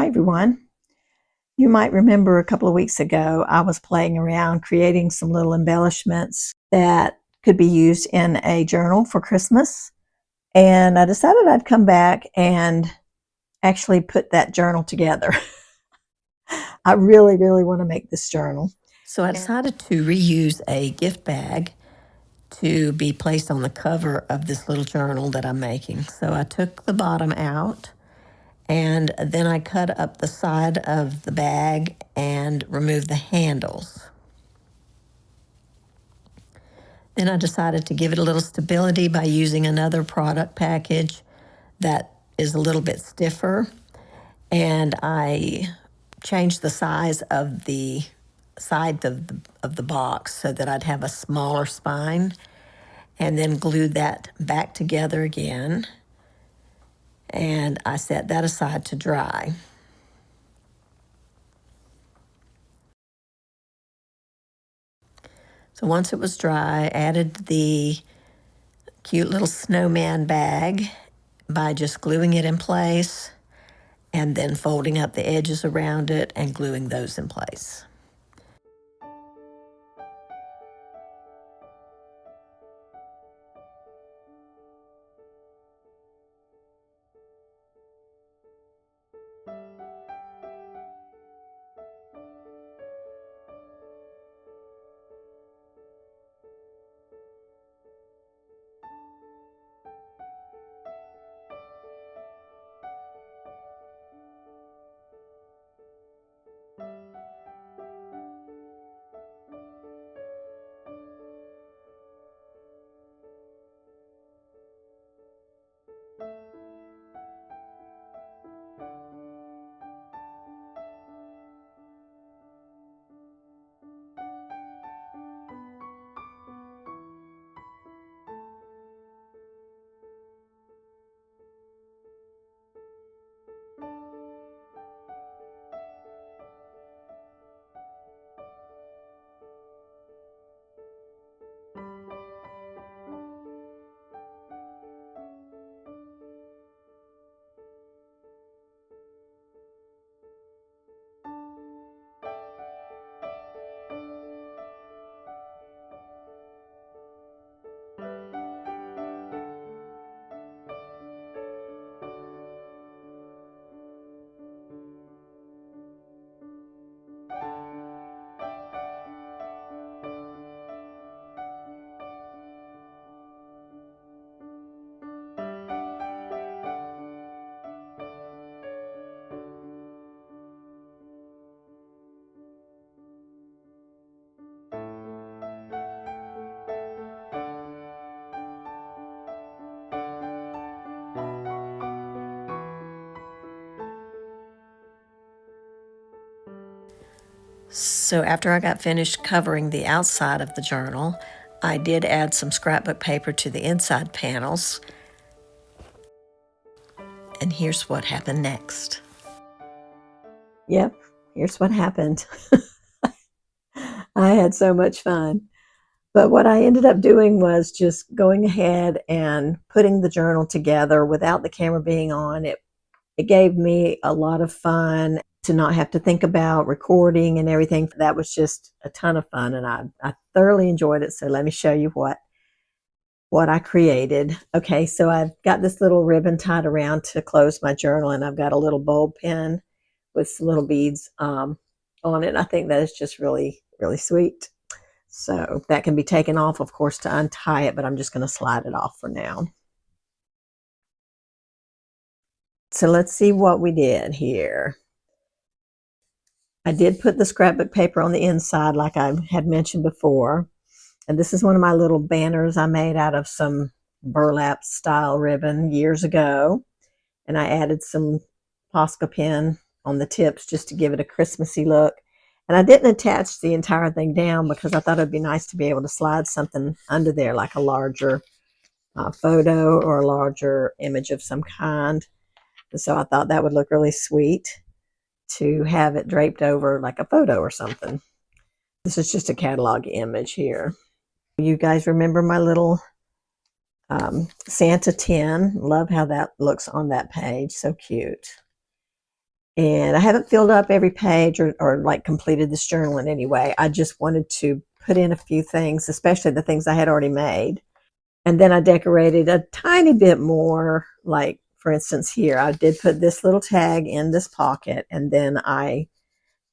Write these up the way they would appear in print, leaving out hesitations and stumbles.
Hi everyone. You might remember a couple of weeks ago I was playing around creating some little embellishments that could be used in a journal for Christmas, and I decided I'd come back and actually put that journal together. I really want to make this journal. So I decided to reuse a gift bag to be placed on the cover of this little journal that I'm making. So I took the bottom out and then I cut up the side of the bag and removed the handles. Then I decided to give it a little stability by using another product package that is a little bit stiffer, and I changed the size of the side of the box so that I'd have a smaller spine, and then glued that back together again, and I set that aside to dry. So once it was dry, I added the cute little snowman bag by just gluing it in place and then folding up the edges around it and gluing those in place. So after I got finished covering the outside of the journal, I did add some scrapbook paper to the inside panels. And here's what happened next. Yep, here's what happened. I had so much fun. But what I ended up doing was just going ahead and putting the journal together without the camera being on. It gave me a lot of fun to not have to think about recording and everything. That was just a ton of fun, and I thoroughly enjoyed it. So let me show you what I created. Okay, so I've got this little ribbon tied around to close my journal, and I've got a little bulb pin with some little beads on it. I think that is just really sweet. So that can be taken off, of course, to untie it, but I'm just going to slide it off for now. So let's see what we did here. I did put the scrapbook paper on the inside like I had mentioned before. And this is one of my little banners I made out of some burlap style ribbon years ago. And I added some Posca pin on the tips just to give it a Christmassy look. And I didn't attach the entire thing down because I thought it'd be nice to be able to slide something under there, like a larger photo or a larger image of some kind. And so I thought that would look really sweet to have it draped over like a photo or something. This is just a catalog image here. You guys remember my little Santa tin? Love how that looks on that page. So cute. And I haven't filled up every page or like completed this journal in any way. I just wanted to put in a few things, especially the things I had already made. And then I decorated a tiny bit more, like for instance here, I did put this little tag in this pocket, and then I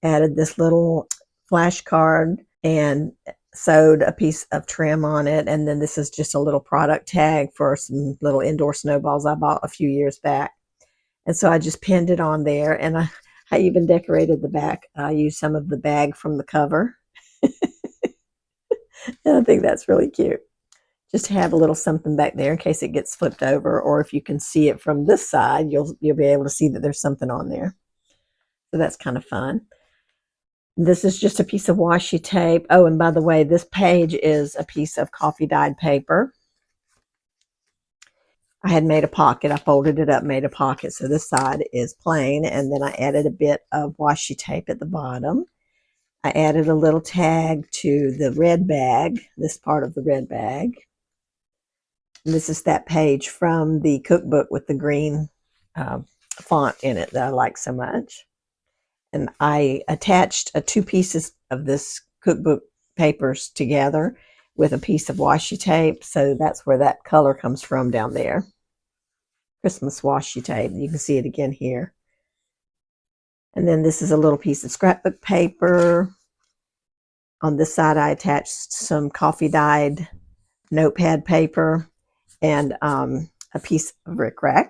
added this little flashcard and sewed a piece of trim on it. And then this is just a little product tag for some little indoor snowballs I bought a few years back. And so I just pinned it on there, and I even decorated the back. I used some of the bag from the cover. And I think that's really cute. Just have a little something back there in case it gets flipped over, or if you can see it from this side, you'll be able to see that there's something on there. So that's kind of fun. This is just a piece of washi tape. Oh, and by the way, this page is a piece of coffee dyed paper. I had made a pocket. I folded it up, made a pocket. So this side is plain, and then I added a bit of washi tape at the bottom. I added a little tag to the red bag, this part of the red bag. And this is that page from the cookbook with the green font in it that I like so much. And I attached two pieces of this cookbook papers together with a piece of washi tape. So that's where that color comes from down there. Christmas washi tape. You can see it again here. And then this is a little piece of scrapbook paper. On this side, I attached some coffee dyed notepad paper and a piece of rickrack.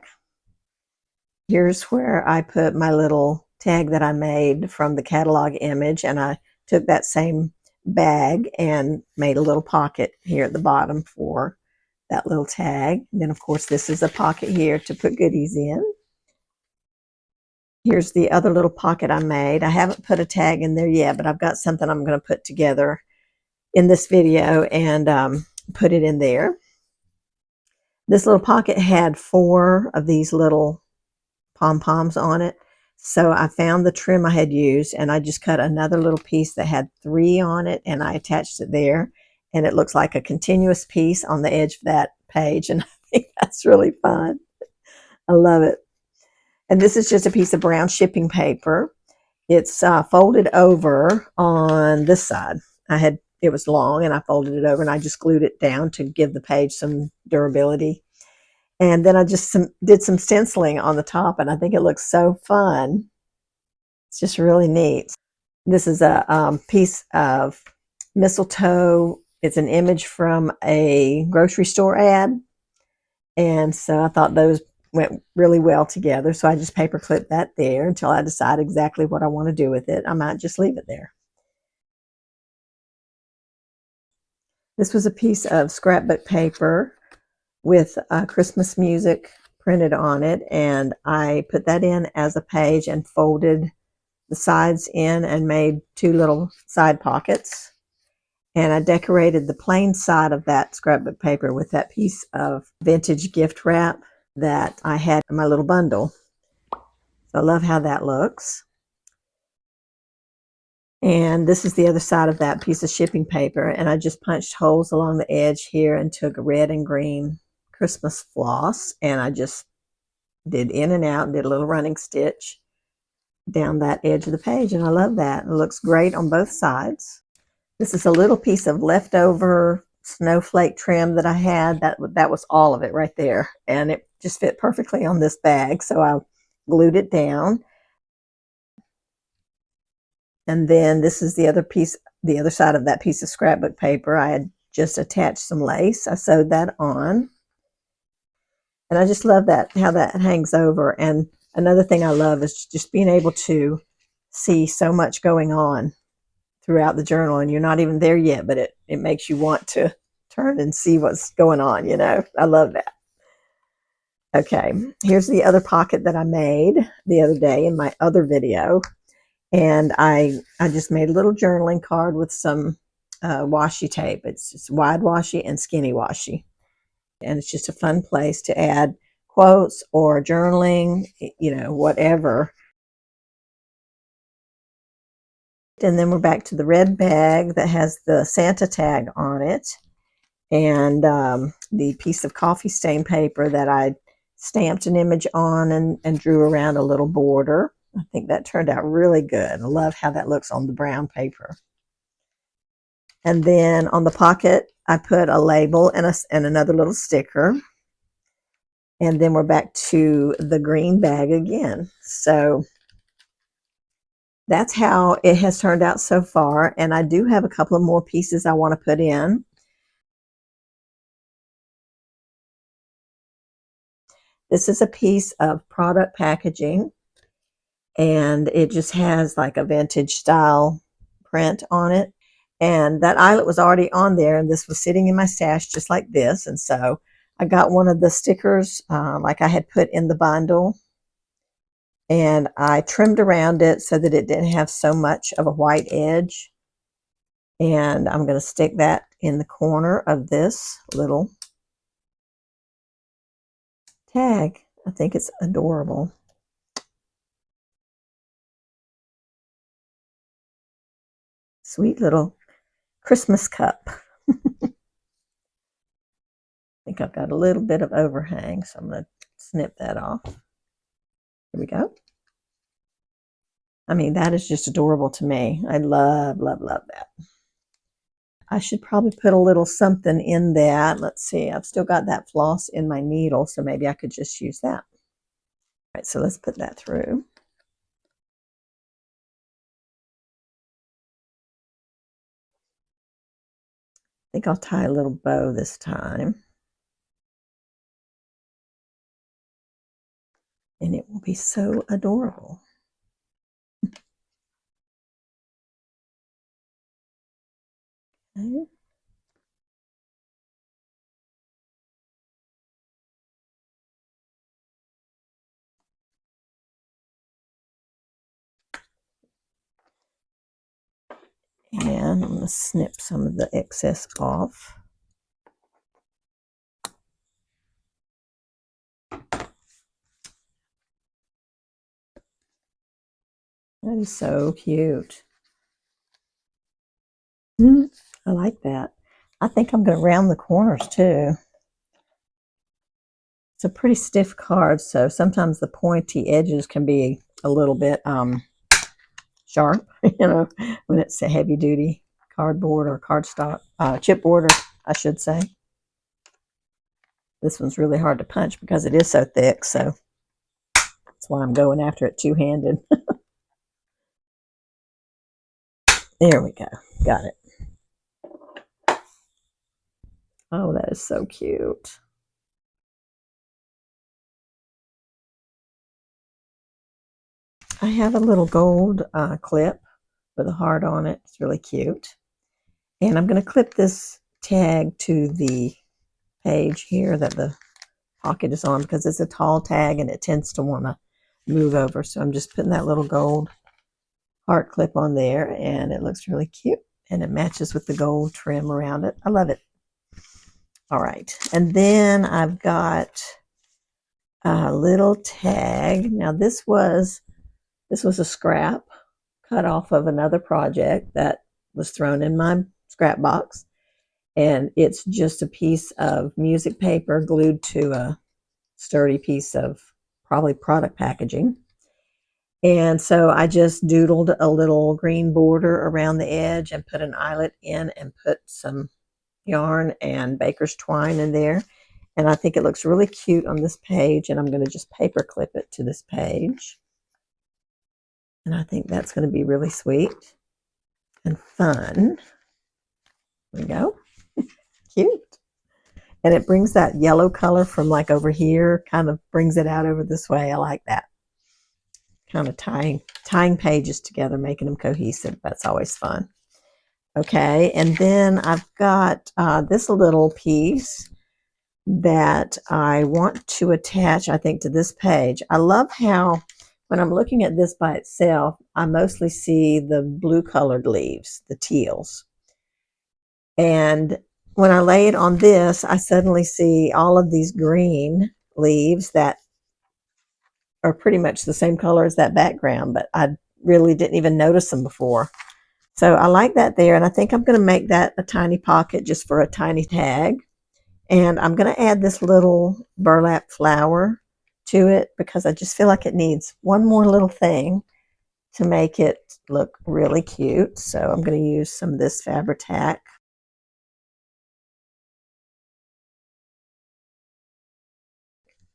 Here's where I put my little tag that I made from the catalog image, and I took that same bag and made a little pocket here at the bottom for that little tag. And then of course this is a pocket here to put goodies in. Here's the other little pocket I made. I haven't put a tag in there yet, but I've got something I'm going to put together in this video and put it in there. This little pocket had 4 of these little pom-poms on it. So I found the trim I had used, and I just cut another little piece that had 3 on it, and I attached it there. And it looks like a continuous piece on the edge of that page, and I think that's really fun. I love it. And this is just a piece of brown shipping paper. It's folded over on this side. It was long, and I folded it over, and I just glued it down to give the page some durability. And then I just did some stenciling on the top, and I think it looks so fun. It's just really neat. This is a piece of mistletoe. It's an image from a grocery store ad. And so I thought those went really well together. So I just paper clipped that there until I decide exactly what I want to do with it. I might just leave it there. This was a piece of scrapbook paper with Christmas music printed on it, and I put that in as a page and folded the sides in and made 2 little side pockets. And I decorated the plain side of that scrapbook paper with that piece of vintage gift wrap that I had in my little bundle. So I love how that looks. And this is the other side of that piece of shipping paper, and I just punched holes along the edge here and took red and green Christmas floss, and I just did in and out and did a little running stitch down that edge of the page, and I love that. It looks great on both sides. This is a little piece of leftover snowflake trim that I had. That was all of it right there, and it just fit perfectly on this bag, so I glued it down. And then this is the other piece, the other side of that piece of scrapbook paper. I had just attached some lace. I sewed that on. And I just love that, how that hangs over. And another thing I love is just being able to see so much going on throughout the journal, and you're not even there yet, but it makes you want to turn and see what's going on, you know. I love that. Okay, here's the other pocket that I made the other day in my other video. And I just made a little journaling card with some washi tape. It's just wide washi and skinny washi. And it's just a fun place to add quotes or journaling, you know, whatever. And then we're back to the red bag that has the Santa tag on it, and the piece of coffee stain paper that I stamped an image on and drew around a little border. I think that turned out really good. I love how that looks on the brown paper. And then on the pocket, I put a label and another little sticker. And then we're back to the green bag again. So that's how it has turned out so far. And I do have a couple of more pieces I want to put in. This is a piece of product packaging, and it just has like a vintage style print on it. And that eyelet was already on there, and this was sitting in my stash just like this. And so I got one of the stickers like I had put in the bundle, and I trimmed around it so that it didn't have so much of a white edge. And I'm going to stick that in the corner of this little tag. I think it's adorable. Sweet little Christmas cup. I think I've got a little bit of overhang, so I'm going to snip that off. Here we go. I mean, that is just adorable to me. I love, love, love that. I should probably put a little something in that. Let's see. I've still got that floss in my needle, so maybe I could just use that. All right, so let's put that through. I think I'll tie a little bow this time. And it will be so adorable. Okay. And I'm going to snip some of the excess off. That is so cute. I like that. I think I'm going to round the corners too. It's a pretty stiff card, so sometimes the pointy edges can be a little bit sharp, when it's a heavy duty cardboard or cardstock, chipboard, or I should say. This one's really hard to punch because it is so thick, so that's why I'm going after it two-handed. There we go. Got it. Oh, that is so cute. I have a little gold clip with a heart on it. It's really cute. And I'm going to clip this tag to the page here that the pocket is on because it's a tall tag and it tends to want to move over. So I'm just putting that little gold heart clip on there, and it looks really cute. And it matches with the gold trim around it. I love it. All right. And then I've got a little tag. Now this was a scrap cut off of another project that was thrown in my scrap box. And it's just a piece of music paper glued to a sturdy piece of probably product packaging. And so I just doodled a little green border around the edge and put an eyelet in and put some yarn and baker's twine in there. And I think it looks really cute on this page, and I'm going to just paper clip it to this page. And I think that's going to be really sweet and fun. There we go. Cute. And it brings that yellow color from like over here, kind of brings it out over this way. I like that. Kind of tying pages together, making them cohesive. That's always fun. Okay, and then I've got this little piece that I want to attach, I think, to this page. I love how when I'm looking at this by itself, I mostly see the blue colored leaves, the teals. And when I lay it on this, I suddenly see all of these green leaves that are pretty much the same color as that background, but I really didn't even notice them before. So I like that there, and I think I'm going to make that a tiny pocket just for a tiny tag. And I'm going to add this little burlap flower to it because I just feel like it needs one more little thing to make it look really cute. So I'm going to use some of this Fabri-Tac.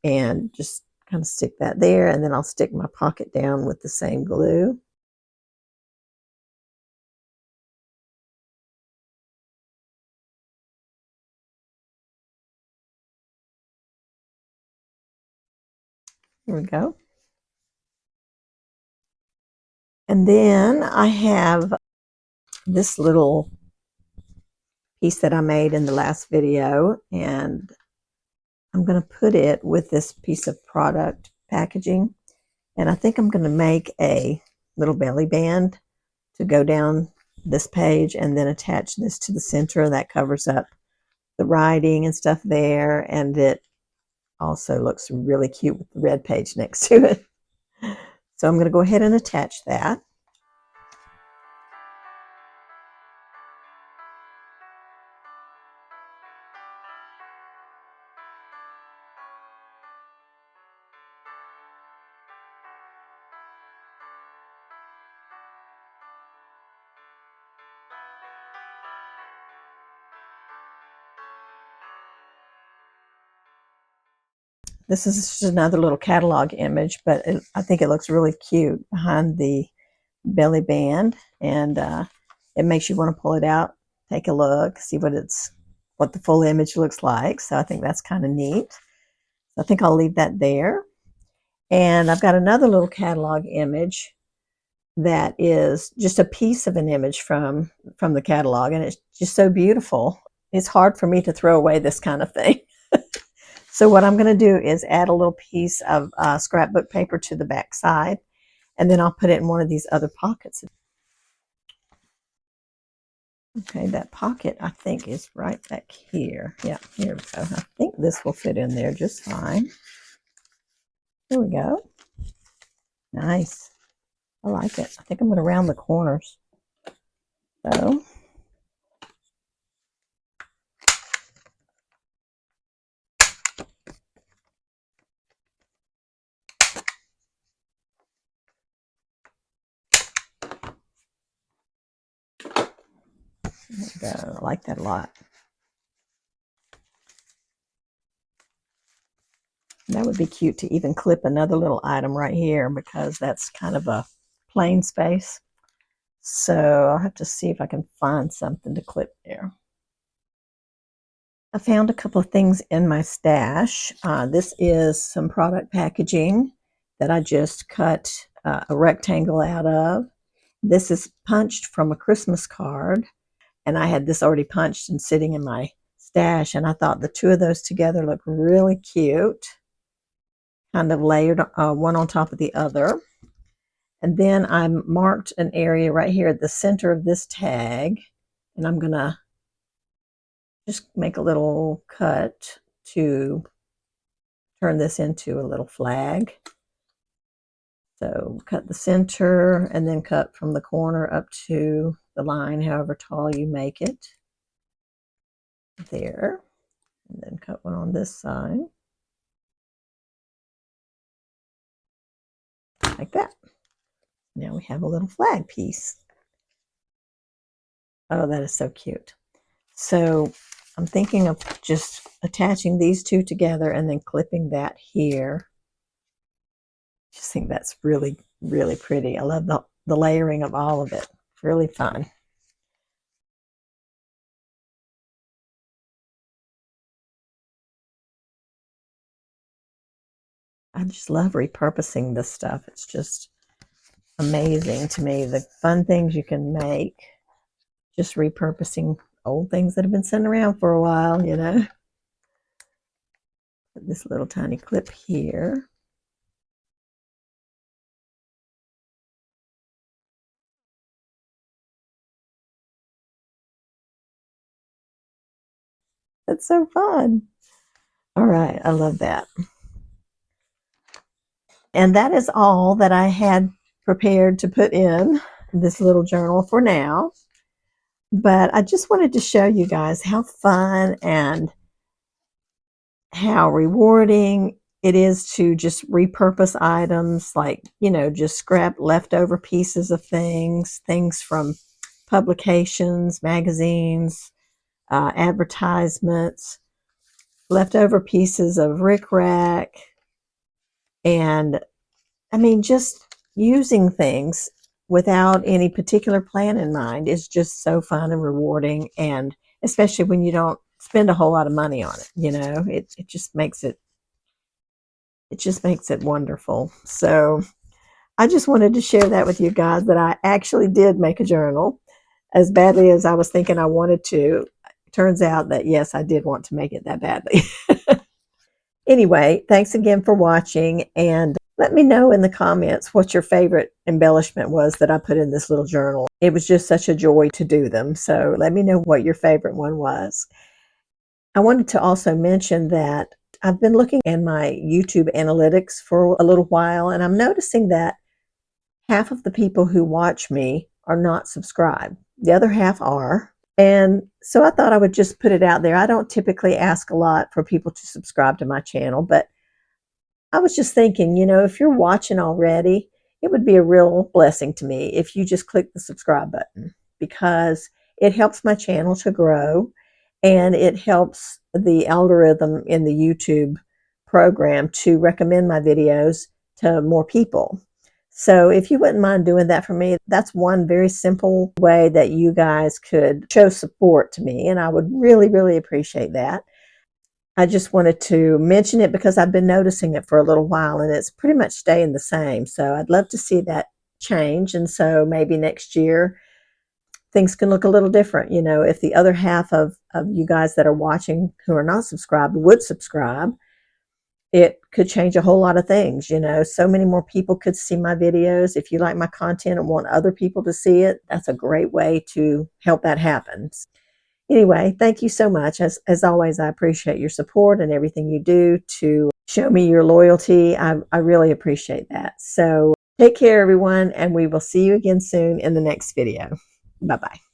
And just kind of stick that there, and then I'll stick my pocket down with the same glue. Here we go. And then I have this little piece that I made in the last video, and I'm going to put it with this piece of product packaging. And I think I'm going to make a little belly band to go down this page and then attach this to the center. That covers up the writing and stuff there, and it also looks really cute with the red page next to it. So I'm going to go ahead and attach that. This is just another little catalog image, but I think it looks really cute behind the belly band, and it makes you want to pull it out, take a look, see what the full image looks like. So I think that's kind of neat. So I think I'll leave that there. And I've got another little catalog image that is just a piece of an image from the catalog, and it's just so beautiful. It's hard for me to throw away this kind of thing. So what I'm going to do is add a little piece of scrapbook paper to the back side, and then I'll put it in one of these other pockets. Okay, that pocket I think is right back here. Yeah, here we go. I think this will fit in there just fine. There we go. Nice. I like it. I think I'm going to round the corners. So there we go. I like that a lot. That would be cute to even clip another little item right here, because that's kind of a plain space. So I'll have to see if I can find something to clip there. I found a couple of things in my stash. This is some product packaging that I just cut a rectangle out of. This is punched from a Christmas card, and I had this already punched and sitting in my stash, and I thought the two of those together look really cute, kind of layered one on top of the other. And then I marked an area right here at the center of this tag, and I'm going to just make a little cut to turn this into a little flag. So cut the center and then cut from the corner up to the line, however tall you make it. There. And then cut one on this side. Like that. Now we have a little flag piece. Oh, that is so cute. So I'm thinking of just attaching these two together and then clipping that here. I just think that's really, really pretty. I love the layering of all of it. It's really fun. I just love repurposing this stuff. It's just amazing to me, the fun things you can make just repurposing old things that have been sitting around for a while, you know. Put this little tiny clip here. That's so fun. All right, I love that. And that is all that I had prepared to put in this little journal for now. But I just wanted to show you guys how fun and how rewarding it is to just repurpose items, like, just scrap leftover pieces of things from publications, magazines, advertisements, leftover pieces of rickrack, and I mean, just using things without any particular plan in mind is just so fun and rewarding, and especially when you don't spend a whole lot of money on it, it just makes it wonderful. So I just wanted to share that with you guys, that I actually did make a journal as badly as I was thinking I wanted to. It turns out that yes, I did want to make it that badly. Anyway, thanks again for watching, and let me know in the comments what your favorite embellishment was that I put in this little journal. It was just such a joy to do them, so let me know what your favorite one was. I wanted to also mention that I've been looking in my YouTube analytics for a little while, and I'm noticing that half of the people who watch me are not subscribed. The other half are. And so I thought I would just put it out there. I don't typically ask a lot for people to subscribe to my channel, but I was just thinking, if you're watching already, it would be a real blessing to me if you just click the subscribe button, because it helps my channel to grow, and it helps the algorithm in the YouTube program to recommend my videos to more people. So if you wouldn't mind doing that for me, that's one very simple way that you guys could show support to me, and I would really, really appreciate that. I just wanted to mention it because I've been noticing it for a little while, and it's pretty much staying the same. So I'd love to see that change. And so maybe next year things can look a little different. If the other half of you guys that are watching who are not subscribed would subscribe, it could change a whole lot of things. So many more people could see my videos. If you like my content and want other people to see it, that's a great way to help that happen. Anyway, thank you so much. As always, I appreciate your support and everything you do to show me your loyalty. I really appreciate that. So take care, everyone, and we will see you again soon in the next video. Bye-bye.